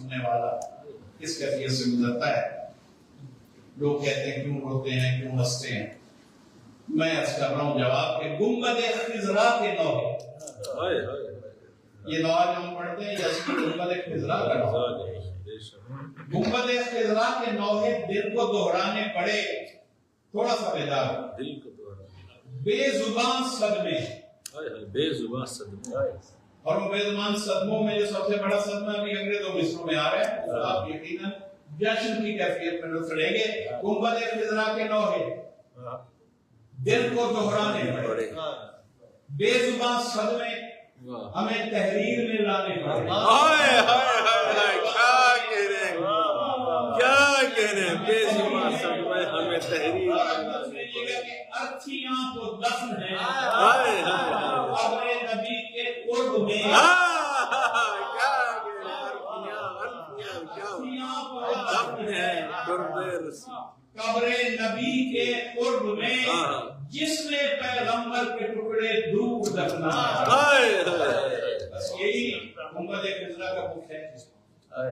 سننے والا اس کیفیت سے گزرتا ہے. لوگ کہتے ہیں کیوں روتے ہیں کیوں ہنستے ہیں. میں عرض کر رہا ہوں جواب کہ گنبد خضرا کے نوحے، یہ نوحہ جو ہم پڑھتے ہیں یہ اصلی گنبد خضرا کا نوحہ ہے. گنبد خضرا کے نوحے دل کو دہرانے پڑے. تھوڑا سا بیدار دل کو دہرانے، بے زبان صدمے، بے زبان صدمے، اور وہ بے زبان صدموں میں جو سب سے بڑا صدمہ ابھی انگریزوں مصروں میں آ رہا ہے، آپ یقیناً جشن کی کیفیت میں اتریں گے. گنبد خضرا کے نوحے دل کو دہرانے پڑے، بے زبان صدمے ہمیں تحریر میں لانے پڑے. کیا کہہ رہے ہیں بے زبان صدمے ہمیں تحریر ارتھیاں تو دفن ہیں قبر نبی کے قرب میں، قبر نبی کے قرب میں جس نے پیغمبر کے ٹکڑے دور دفنا. بس یہی گنبد خضرا کا بک ہے.